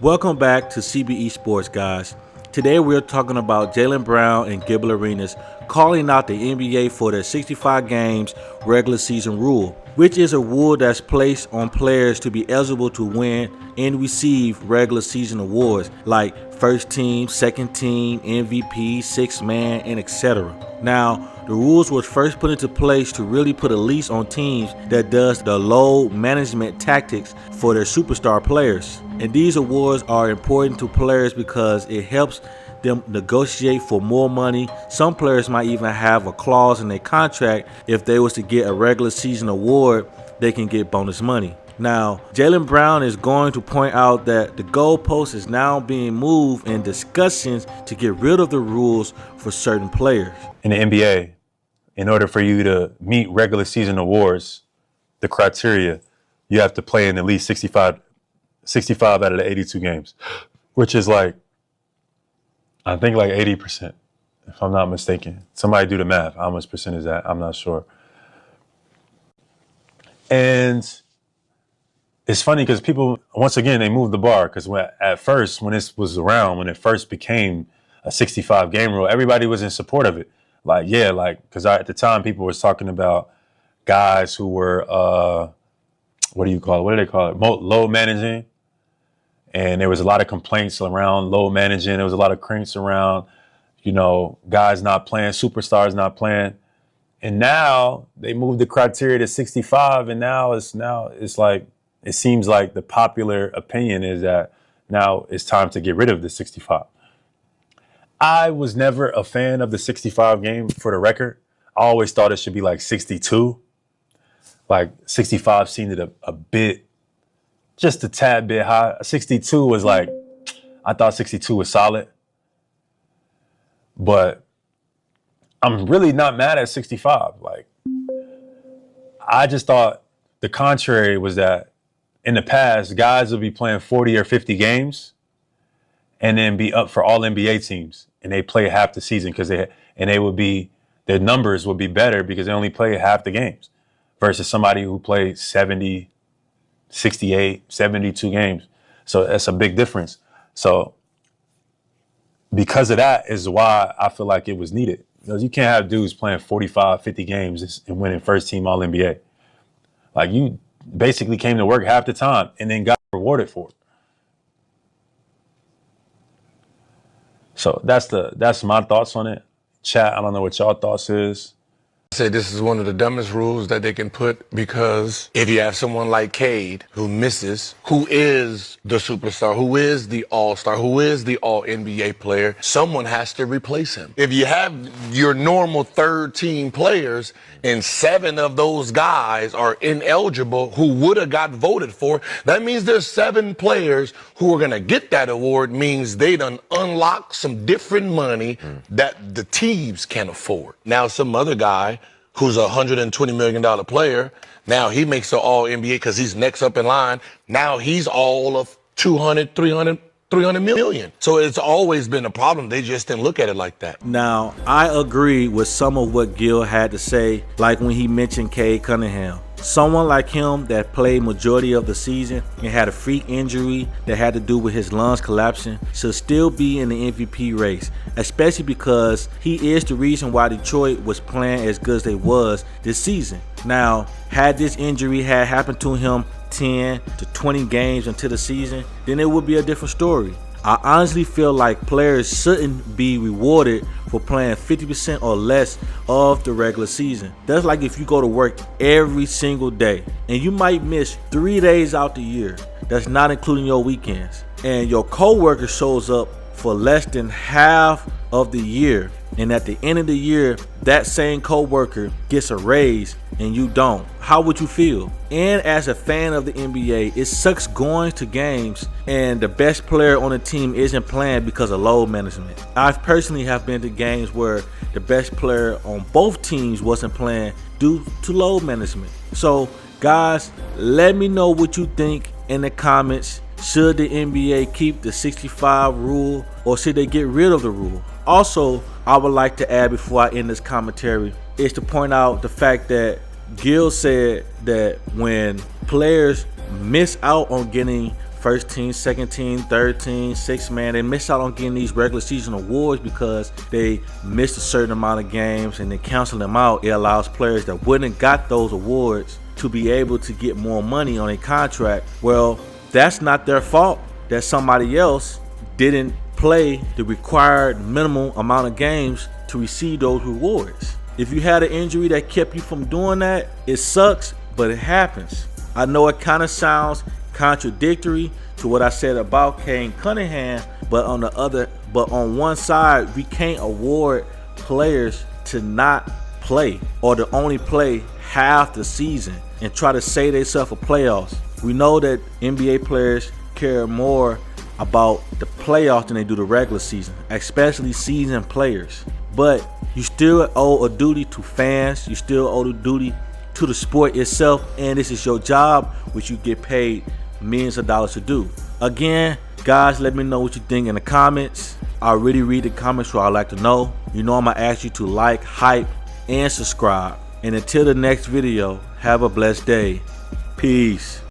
Welcome back to CBE Sports, guys. Today we're talking about Jaylen Brown and Gilbert Arenas calling out the NBA for their 65 games regular season rule, which is a rule that's placed on players to be eligible to win and receive regular season awards like first team, second team, MVP, sixth man, and etc. Now, the rules was first put into place to really put a leash on teams that does the load management tactics for their superstar players. And these awards are important to players because it helps them negotiate for more money. Some players might even have a clause in their contract if they was to get a regular season award, they can get bonus money. Now, Jaylen Brown is going to point out that the goalpost is now being moved in discussions to get rid of the rules for certain players. In the NBA, in order for you to meet regular season awards, the criteria, you have to play in at least 65 out of the 82 games, which is like, I think like 80%, if I'm not mistaken. Somebody do the math. How much percent is that? I'm not sure. And it's funny because people, once again, they moved the bar because at first, when this was around, when it first became a 65 game rule, everybody was in support of it. Because at the time, people was talking about guys who were, what do they call it? Load managing. And there was a lot of complaints around load managing. There was a lot of cranks around, guys not playing, superstars not playing. And now they moved the criteria to 65. And now it's like, it seems like the popular opinion is that now it's time to get rid of the 65. I was never a fan of the 65 game, for the record. I always thought it should be like 62. Like 65 seemed a bit, just a tad bit high. 62 was like, I thought 62 was solid. But I'm really not mad at 65. Like, I just thought the contrary was that in the past, guys would be playing 40 or 50 games and then be up for all NBA teams. And they play half the season their numbers would be better because they only play half the games versus somebody who plays 70, 68, 72 games. So that's a big difference. So because of that is why I feel like it was needed. Because you can't have dudes playing 45, 50 games and winning first team all NBA. Like, you basically came to work half the time and then got rewarded for it. So that's my thoughts on it. Chat, I don't know what y'all thoughts is. I say this is one of the dumbest rules that they can put, because if you have someone like Cade who misses, who is the superstar, who is the all-star, who is the all-NBA player, someone has to replace him. If you have your normal third-team players and 7 of those guys are ineligible who would have got voted for, that means there's 7 players who are going to get that award, means they done unlock some different money that the teams can't afford. Now some other guy who's a $120 million player, now he makes the all-NBA because he's next up in line. Now he's all of 200, 300 million. So it's always been a problem. They just didn't look at it like that. Now, I agree with some of what Gil had to say, like when he mentioned Cade Cunningham. Someone like him that played majority of the season and had a freak injury that had to do with his lungs collapsing should still be in the MVP race, especially because he is the reason why Detroit was playing as good as they was this season. Now, had this injury had happened to him 10 to 20 games into the season, then it would be a different story. I honestly feel like players shouldn't be rewarded for playing 50% or less of the regular season. That's like if you go to work every single day and you might miss 3 days out the year. That's not including your weekends. And your coworker shows up for less than half of the year. And at the end of the year, that same coworker gets a raise and you don't. How would you feel? And as a fan of the NBA, it sucks going to games and the best player on the team isn't playing because of load management. I personally have been to games where the best player on both teams wasn't playing due to load management. So guys, let me know what you think in the comments. Should the NBA keep the 65 rule or should they get rid of the rule? Also, I would like to add before I end this commentary is to point out the fact that Gil said that when players miss out on getting first team, second team, third team, sixth man, they miss out on getting these regular season awards because they missed a certain amount of games, and then canceling them out, it allows players that wouldn't have got those awards to be able to get more money on a contract. Well, that's not their fault that somebody else didn't play the required minimum amount of games to receive those rewards. If you had an injury that kept you from doing that, it sucks, but it happens. I know it kind of sounds contradictory to what I said about Cade Cunningham, but on one side, we can't award players to not play or to only play half the season and try to save themselves for playoffs. We know that NBA players care more about the playoffs than they do the regular season, especially seasoned players. But you still owe a duty to fans, you still owe the duty to the sport itself, and this is your job, which you get paid millions of dollars to do. Again, guys, let me know what you think in the comments. I really read the comments, so I'd like to know. You know I'm gonna ask you to like, hype, and subscribe. And until the next video, have a blessed day. Peace.